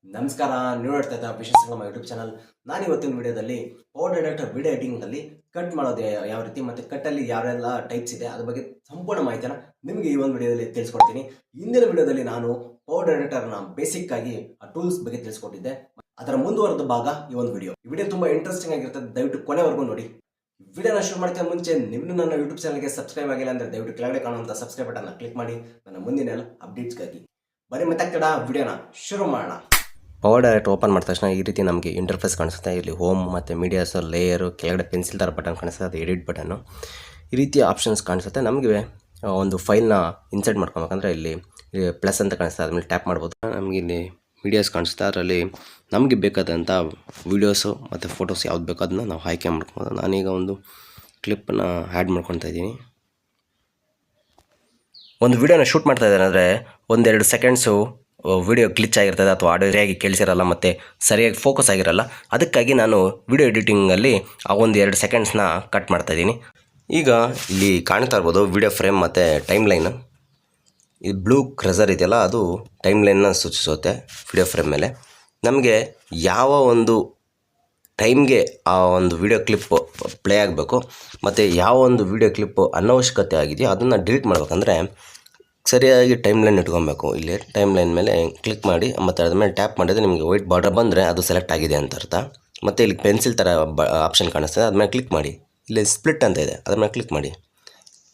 ನಮಸ್ಕಾರ, ನೀವು ನೋಡ್ತಾ ಇದ್ದ ವಿಶೇಷ ನಮ್ಮ ಯೂಟ್ಯೂಬ್ ಚಾನಲ್. ನಾನು ಇವತ್ತಿನ ವಿಡಿಯೋದಲ್ಲಿ ಪವರ್ ಡೈರೆಕ್ಟರ್ ವಿಡಿಯೋ ಎಡಿಟಿಂಗ್ನಲ್ಲಿ ಕಟ್ ಮಾಡೋದು ಯಾವ ರೀತಿ ಮತ್ತು ಕಟ್ಟಲ್ಲಿ ಯಾವೆಲ್ಲ ಟೈಪ್ಸ್ ಇದೆ ಅದ್ರ ಬಗ್ಗೆ ಸಂಪೂರ್ಣ ಮಾಹಿತಿನ ನಿಮಗೆ ಈ ಒಂದು ವಿಡಿಯೋದಲ್ಲಿ ತಿಳಿಸ್ಕೊಡ್ತೀನಿ. ಇಂದಿನ ವಿಡಿಯೋದಲ್ಲಿ ನಾನು ಪವರ್ ಡೈರೆಕ್ಟರ್ನ ಬೇಸಿಕ್ ಆಗಿ ಆ ಟೂಲ್ಸ್ ಬಗ್ಗೆ ತಿಳಿಸ್ಕೊಟ್ಟಿದ್ದೆ. ಅದರ ಮುಂದುವರೆದ ಭಾಗ ಈ ಒಂದು ವಿಡಿಯೋ. ಈ ವಿಡಿಯೋ ತುಂಬ ಇಂಟ್ರೆಸ್ಟಿಂಗ್ ಆಗಿರ್ತದೆ, ದಯವಿಟ್ಟು ಕೊನೆವರೆಗೂ ನೋಡಿ. ವಿಡಿಯೋನ ಶುರು ಮಾಡ್ತಾ ಮುಂಚೆ ನಿಮ್ಮನ್ನು ನನ್ನ ಯೂಟ್ಯೂಬ್ ಚಾನಲ್ಗೆ ಸಬ್ಸ್ಕ್ರೈಬ್ ಆಗಿಲ್ಲ ಅಂದರೆ ದಯವಿಟ್ಟು ಕೆಳಗಡೆ ಕಾಣುವಂಥ ಸಬ್ಸ್ಕ್ರೈಬ್ ಬಟನ್ನ ಕ್ಲಿಕ್ ಮಾಡಿ ನನ್ನ ಮುಂದಿನ ಎಲ್ಲ ಅಪ್ಡೇಟ್ಸ್ಗಾಗಿ. ಬರೀ ಮತ್ತೆ ಕಡ ವಿಡಿಯೋನ ಶುರು ಮಾಡೋಣ. ಪವರ್ ಡೈರೆಕ್ಟ್ ಓಪನ್ ಮಾಡಿದ ತಕ್ಷಣ ಈ ರೀತಿ ನಮಗೆ ಇಂಟರ್ಫೇಸ್ ಕಾಣಿಸುತ್ತೆ. ಇಲ್ಲಿ ಹೋಮ್ ಮತ್ತು ಮೀಡಿಯಾಸ್ ಲೇಯರು, ಕೆಳಗಡೆ ಪೆನ್ಸಿಲ್ ಥರ ಬಟನ್ ಕಾಣಿಸುತ್ತೆ, ಅದು ಎಡಿಟ್ ಬಟನ್ನು. ಈ ರೀತಿಯ ಆಪ್ಷನ್ಸ್ ಕಾಣಿಸುತ್ತೆ. ನಮಗೆ ಒಂದು ಫೈಲ್ನ ಇನ್ಸರ್ಟ್ ಮಾಡ್ಕೊಬೇಕಂದ್ರೆ ಇಲ್ಲಿ ಪ್ಲಸ್ ಅಂತ ಕಾಣಿಸುತ್ತೆ, ಅದ್ಮೇಲೆ ಟ್ಯಾಪ್ ಮಾಡ್ಬೋದು. ನಮಗೆ ಇಲ್ಲಿ ಮೀಡಿಯಾಸ್ ಕಾಣಿಸುತ್ತೆ, ಅದರಲ್ಲಿ ನಮಗೆ ಬೇಕಾದಂಥ ವೀಡಿಯೋಸು ಮತ್ತು ಫೋಟೋಸ್ ಯಾವ್ದು ಬೇಕೋ ಅದನ್ನ ನಾವು ಆಯ್ಕೆ ಮಾಡ್ಕೊಬೋದು. ನಾನೀಗ ಒಂದು ಕ್ಲಿಪ್ಪನ್ನು ಆ್ಯಡ್ ಮಾಡ್ಕೊತಾ ಇದ್ದೀನಿ. ಒಂದು ವೀಡಿಯೋನ ಶೂಟ್ ಮಾಡ್ತಾ ಇದ್ದಾರೆ ಅಂದರೆ ಒಂದೆರಡು ಸೆಕೆಂಡ್ಸು ವಿಡಿಯೋ ಗ್ಲಿಚ್ ಆಗಿರ್ತದೆ ಅಥವಾ ಆಡಿಯೋ ಸರಿಯಾಗಿ ಕೇಳಿಸಿರಲ್ಲ ಮತ್ತು ಸರಿಯಾಗಿ ಫೋಕಸ್ ಆಗಿರಲ್ಲ. ಅದಕ್ಕಾಗಿ ನಾನು ವಿಡಿಯೋ ಎಡಿಟಿಂಗಲ್ಲಿ ಆ ಒಂದು 2 ಸೆಕೆಂಡ್ಸ್ನ ಕಟ್ ಮಾಡ್ತಾಯಿದ್ದೀನಿ. ಈಗ ಇಲ್ಲಿ ಕಾಣ್ತಾ ಇರ್ಬೋದು ವಿಡಿಯೋ ಫ್ರೇಮ್ ಮತ್ತು ಟೈಮ್ ಲೈನ್. ಈ ಬ್ಲೂ ಕ್ರಸರ್ ಇದೆಯಲ್ಲ, ಅದು ಟೈಮ್ ಲೈನ್ನ ಸೂಚಿಸುತ್ತೆ ವಿಡಿಯೋ ಫ್ರೇಮ್ ಮೇಲೆ. ನಮಗೆ ಯಾವ ಒಂದು ಟೈಮ್ಗೆ ಆ ಒಂದು ವಿಡಿಯೋ ಕ್ಲಿಪ್ ಪ್ಲೇ ಆಗಬೇಕು ಮತ್ತು ಯಾವ ಒಂದು ವಿಡಿಯೋ ಕ್ಲಿಪ್ ಅನವಶ್ಯಕತೆ ಆಗಿದೆಯೋ ಅದನ್ನು ಡಿಲೀಟ್ ಮಾಡ್ಬೇಕಂದ್ರೆ ಸರಿಯಾಗಿ ಟೈಮ್ ಲೈನ್ ಇಟ್ಕೊಬೇಕು. ಇಲ್ಲಿ ಟೈಮ್ ಲೈನ್ ಮೇಲೆ ಕ್ಲಿಕ್ ಮಾಡಿ ಮತ್ತು ಅದ್ರ ಮೇಲೆ ಟ್ಯಾಪ್ ಮಾಡಿದರೆ ನಿಮಗೆ ವೈಟ್ ಬಾರ್ಡರ್ ಬಂದರೆ ಅದು ಸೆಲೆಕ್ಟ್ ಆಗಿದೆ ಅಂತ ಅರ್ಥ. ಮತ್ತು ಇಲ್ಲಿ ಪೆನ್ಸಿಲ್ ಥರ ಆಪ್ಷನ್ ಕಾಣಿಸ್ತದೆ, ಅದ್ರ ಮೇಲೆ ಕ್ಲಿಕ್ ಮಾಡಿ. ಇಲ್ಲಿ ಸ್ಪ್ಲಿಟ್ ಅಂತ ಇದೆ, ಅದ್ರ ಮೇಲೆ ಕ್ಲಿಕ್ ಮಾಡಿ.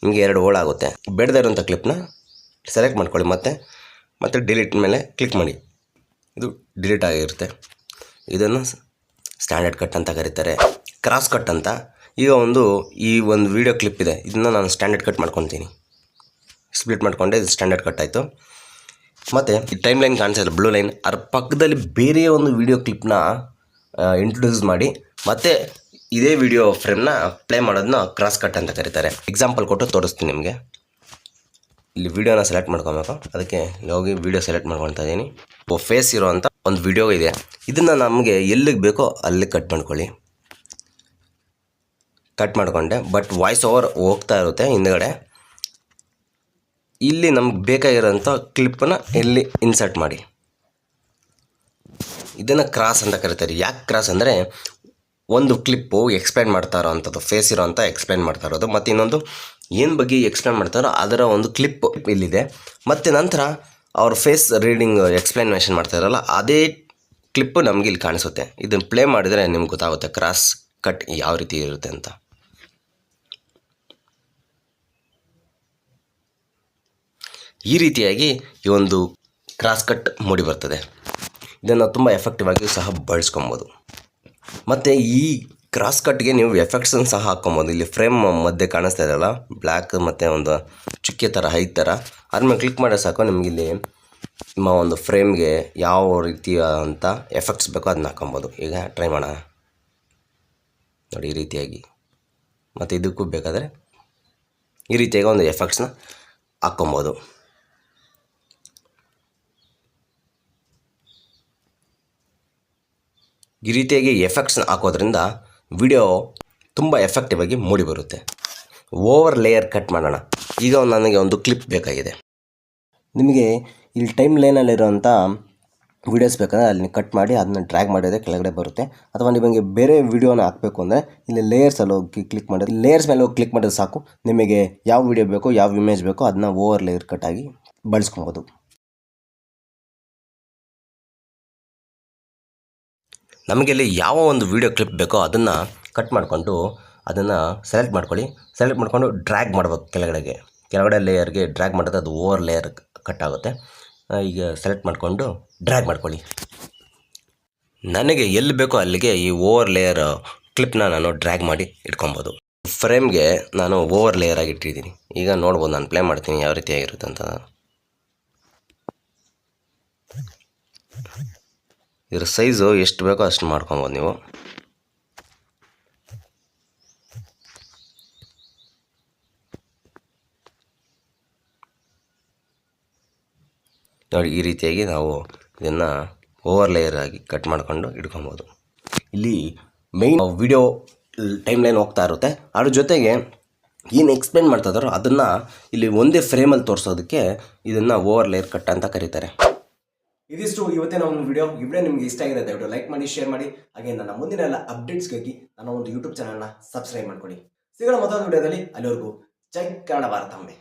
ನಿಮಗೆ 2 ಹೋಲ್ ಆಗುತ್ತೆ. ಬೇಡದೇ ಇರೋಂಥ ಕ್ಲಿಪ್ನ ಸೆಲೆಕ್ಟ್ ಮಾಡ್ಕೊಳ್ಳಿ ಮತ್ತು ಡಿಲೀಟ್ ಮೇಲೆ ಕ್ಲಿಕ್ ಮಾಡಿ. ಇದು ಡಿಲೀಟ್ ಆಗಿರುತ್ತೆ. ಇದನ್ನು ಸ್ಟ್ಯಾಂಡರ್ಡ್ ಕಟ್ ಅಂತ ಕರೀತಾರೆ, ಕ್ರಾಸ್ ಕಟ್ ಅಂತ. ಈಗ ಈ ಒಂದು ವಿಡಿಯೋ ಕ್ಲಿಪ್ ಇದೆ, ಇದನ್ನು ನಾನು ಸ್ಟ್ಯಾಂಡರ್ಡ್ ಕಟ್ ಮಾಡ್ಕೊತೀನಿ. ಸ್ಪ್ಲಿಟ್ ಮಾಡಿಕೊಂಡೆ, ಇದು ಸ್ಟ್ಯಾಂಡರ್ಡ್ ಕಟ್ ಆಯಿತು. ಮತ್ತು ಈ ಟೈಮ್ ಲೈನ್ ಕಾಣಿಸಿಲ್ಲ, ಬ್ಲೂ ಲೈನ್, ಅದ್ರ ಪಕ್ಕದಲ್ಲಿ ಬೇರೆ ಒಂದು ವಿಡಿಯೋ ಕ್ಲಿಪ್ನ ಇಂಟ್ರೊಡ್ಯೂಸ್ ಮಾಡಿ ಮತ್ತು ಇದೇ ವಿಡಿಯೋ ಫ್ರೇಮ್ನ ಪ್ಲೇ ಮಾಡೋದನ್ನ ಕ್ರಾಸ್ ಕಟ್ ಅಂತ ಕರೀತಾರೆ. ಎಕ್ಸಾಂಪಲ್ ಕೊಟ್ಟು ತೋರಿಸ್ತೀನಿ ನಿಮಗೆ. ಇಲ್ಲಿ ವಿಡಿಯೋನ ಸೆಲೆಕ್ಟ್ ಮಾಡ್ಕೊಬೇಕು, ಅದಕ್ಕೆ ಹೋಗಿ ವಿಡಿಯೋ ಸೆಲೆಕ್ಟ್ ಮಾಡ್ಕೊತಾ ಇದ್ದೀನಿ. ಫೇಸ್ ಇರೋವಂಥ ಒಂದು ವಿಡಿಯೋ ಇದೆ, ಇದನ್ನು ನಮಗೆ ಎಲ್ಲಿಗೆ ಬೇಕೋ ಅಲ್ಲಿಗೆ ಕಟ್ ಮಾಡ್ಕೊಳ್ಳಿ. ಕಟ್ ಮಾಡಿಕೊಂಡೆ, ಬಟ್ ವಾಯ್ಸ್ ಓವರ್ ಹೋಗ್ತಾ ಇರುತ್ತೆ ಹಿಂದ್ಗಡೆ. ಇಲ್ಲಿ ನಮ್ಗೆ ಬೇಕಾಗಿರೋಂಥ ಕ್ಲಿಪ್ಪನ್ನು ಇಲ್ಲಿ ಇನ್ಸರ್ಟ್ ಮಾಡಿ. ಇದನ್ನು ಕ್ರಾಸ್ ಅಂತ ಕರೀತಾರೆ. ಯಾಕೆ ಕ್ರಾಸ್ ಅಂದರೆ ಒಂದು ಕ್ಲಿಪ್ಪು ಎಕ್ಸ್ಪ್ಲೇನ್ ಮಾಡ್ತಾ ಇರೋವಂಥದ್ದು, ಫೇಸ್ ಇರೋವಂಥ ಎಕ್ಸ್ಪ್ಲೇನ್ ಮಾಡ್ತಾ ಇರೋದು, ಮತ್ತು ಇನ್ನೊಂದು ಏನು ಬಗ್ಗೆ ಎಕ್ಸ್ಪ್ಲೇನ್ ಮಾಡ್ತಾರೋ ಅದರ ಒಂದು ಕ್ಲಿಪ್ ಇಲ್ಲಿದೆ. ಮತ್ತು ನಂತರ ಅವ್ರ ಫೇಸ್ ರೀಡಿಂಗ್ ಎಕ್ಸ್ಪ್ಲನೇಷನ್ ಮಾಡ್ತಾ ಇರೋಲ್ಲ, ಅದೇ ಕ್ಲಿಪ್ಪು ನಮಗೆ ಇಲ್ಲಿ ಕಾಣಿಸುತ್ತೆ. ಇದನ್ನು ಪ್ಲೇ ಮಾಡಿದರೆ ನಿಮ್ಗೆ ಗೊತ್ತಾಗುತ್ತೆ ಕ್ರಾಸ್ ಕಟ್ ಯಾವ ರೀತಿ ಇರುತ್ತೆ ಅಂತ. ಈ ರೀತಿಯಾಗಿ ಈ ಒಂದು ಕ್ರಾಸ್ ಕಟ್ ಮೂಡಿ ಬರ್ತದೆ. ಇದನ್ನು ತುಂಬ ಎಫೆಕ್ಟಿವ್ ಆಗಿ ಸಹ ಬಳಸ್ಕೊಬೋದು. ಮತ್ತು ಈ ಕ್ರಾಸ್ ಕಟ್ಗೆ ನೀವು ಎಫೆಕ್ಟ್ಸನ್ನು ಸಹ ಹಾಕ್ಕೊಬೋದು. ಇಲ್ಲಿ ಫ್ರೇಮ್ ಮಧ್ಯೆ ಕಾಣಿಸ್ತಾ ಇದೆಯಲ್ಲ, ಬ್ಲ್ಯಾಕ್ ಮತ್ತು ಒಂದು ಚುಕ್ಕೆ ಥರ ಹೈ ಥರ, ಅದ್ಮೇಲೆ ಕ್ಲಿಕ್ ಮಾಡಿದ್ರೆ ಸಾಕು ನಿಮಗಿಲ್ಲಿ ನಿಮ್ಮ ಒಂದು ಫ್ರೇಮ್ಗೆ ಯಾವ ರೀತಿಯ ಅಂತ ಎಫೆಕ್ಟ್ಸ್ ಬೇಕೋ ಅದನ್ನ ಹಾಕ್ಕೊಬೋದು. ಈಗ ಟ್ರೈ ಮಾಡೋಣ ನೋಡಿ, ಈ ರೀತಿಯಾಗಿ. ಮತ್ತು ಇದಕ್ಕೂ ಬೇಕಾದರೆ ಈ ರೀತಿಯಾಗಿ ಒಂದು ಎಫೆಕ್ಟ್ಸ್ನ ಹಾಕ್ಕೊಬೋದು. ಈ ರೀತಿಯಾಗಿ ಎಫೆಕ್ಟ್ಸ್ನ ಹಾಕೋದ್ರಿಂದ ವಿಡಿಯೋ ತುಂಬ ಎಫೆಕ್ಟಿವ್ ಆಗಿ ಮೂಡಿ ಬರುತ್ತೆ. ಓವರ್ ಲೇಯರ್ ಕಟ್ ಮಾಡೋಣ. ಈಗ ನನಗೆ ಒಂದು ಕ್ಲಿಪ್ ಬೇಕಾಗಿದೆ. ನಿಮಗೆ ಇಲ್ಲಿ ಟೈಮ್ ಲೈನಲ್ಲಿರೋಂಥ ವೀಡಿಯೋಸ್ ಬೇಕಾದರೆ ಅಲ್ಲಿ ಕಟ್ ಮಾಡಿ ಅದನ್ನ ಡ್ರ್ಯಾಗ್ ಮಾಡಿದರೆ ಕೆಳಗಡೆ ಬರುತ್ತೆ. ಅಥವಾ ನಿಮಗೆ ಬೇರೆ ವೀಡಿಯೋನ ಹಾಕಬೇಕು ಅಂದರೆ ಇಲ್ಲಿ ಲೇಯರ್ಸಲ್ಲಿ ಹೋಗಿ ಕ್ಲಿಕ್ ಮಾಡಿದ್ರೆ, ಲೇಯರ್ಸ್ ಮೇಲೆ ಹೋಗಿ ಕ್ಲಿಕ್ ಮಾಡಿದ್ರೆ ಸಾಕು, ನಿಮಗೆ ಯಾವ ವೀಡಿಯೋ ಬೇಕೋ ಯಾವ ಇಮೇಜ್ ಬೇಕೋ ಅದನ್ನ ಓವರ್ ಲೇಯರ್ ಕಟ್ ಆಗಿ ಬಳಸ್ಕೊಬೋದು. ನಮಗೆ ಇಲ್ಲಿ ಯಾವ ಒಂದು ವೀಡಿಯೋ ಕ್ಲಿಪ್ ಬೇಕೋ ಅದನ್ನು ಕಟ್ ಮಾಡಿಕೊಂಡು ಅದನ್ನು ಸೆಲೆಕ್ಟ್ ಮಾಡ್ಕೊಳ್ಳಿ. ಸೆಲೆಕ್ಟ್ ಮಾಡಿಕೊಂಡು ಡ್ರ್ಯಾಗ್ ಮಾಡ್ಬೇಕು ಕೆಳಗಡೆ ಲೇಯರ್ಗೆ ಡ್ರ್ಯಾಗ್ ಮಾಡಿದ್ರೆ ಅದು ಓವರ್ ಲೇಯರ್ ಕಟ್ ಆಗುತ್ತೆ. ಈಗ ಸೆಲೆಕ್ಟ್ ಮಾಡಿಕೊಂಡು ಡ್ರ್ಯಾಗ್ ಮಾಡ್ಕೊಳ್ಳಿ. ನನಗೆ ಎಲ್ಲಿ ಬೇಕೋ ಅಲ್ಲಿಗೆ ಈ ಓವರ್ ಲೇಯರ್ ಕ್ಲಿಪ್ನ ನಾನು ಡ್ರ್ಯಾಗ್ ಮಾಡಿ ಇಟ್ಕೊಬೋದು. ಫ್ರೇಮ್ಗೆ ನಾನು ಓವರ್ ಲೇಯರ್ ಆಗಿ ಇಟ್ಟಿದ್ದೀನಿ. ಈಗ ನೋಡ್ಬೋದು, ನಾನು ಪ್ಲೇ ಮಾಡ್ತೀನಿ ಯಾವ ರೀತಿಯಾಗಿರುತ್ತೆ ಅಂತ. ಇದರ ಸೈಜು ಎಷ್ಟು ಬೇಕೋ ಅಷ್ಟು ಮಾಡ್ಕೊಬೋದು ನೀವು. ನೋಡಿ, ಈ ರೀತಿಯಾಗಿ ನಾವು ಇದನ್ನು ಓವರ್ ಲೇಯರ್ ಆಗಿ ಕಟ್ ಮಾಡ್ಕೊಂಡು ಇಟ್ಕೊಬೋದು. ಇಲ್ಲಿ ಮೈನ್ ವಿಡಿಯೋ ಟೈಮ್ ಲೈನ್ ಹೋಗ್ತಾ ಇರುತ್ತೆ, ಅದ್ರ ಜೊತೆಗೆ ಏನು ಎಕ್ಸ್ಪ್ಲೇನ್ ಮಾಡ್ತಾ ಇದ್ದಾರೋ ಅದನ್ನು ಇಲ್ಲಿ ಒಂದೇ ಫ್ರೇಮಲ್ಲಿ ತೋರಿಸೋದಕ್ಕೆ ಇದನ್ನು ಓವರ್ ಲೇಯರ್ ಕಟ್ ಅಂತ ಕರೀತಾರೆ. ಇದಿಷ್ಟು ಇವತ್ತಿನ ಒಂದು ವಿಡಿಯೋ ನಿಮಗೆ ಇಷ್ಟ ಆಗಿದೆ ದಯವಿಟ್ಟು ಲೈಕ್ ಮಾಡಿ, ಶೇರ್ ಮಾಡಿ. ಹಾಗೆ ನನ್ನ ಮುಂದಿನ ಎಲ್ಲ ಅಪ್ಡೇಟ್ಸ್ಗಾಗಿ ನನ್ನ ಒಂದು ಯೂಟ್ಯೂಬ್ ಚಾನಲ್ನ ಸಬ್ಸ್ಕ್ರೈಬ್ ಮಾಡ್ಕೊಳ್ಳಿ. ಸಿಗೋಣ ಮತ್ತೊಂದು ವಿಡಿಯೋದಲ್ಲಿ. ಅಲ್ಲಿವರೆಗೂ ಜೈ ಕನ್ನಡ ಭಾರತಾಂಬೆ.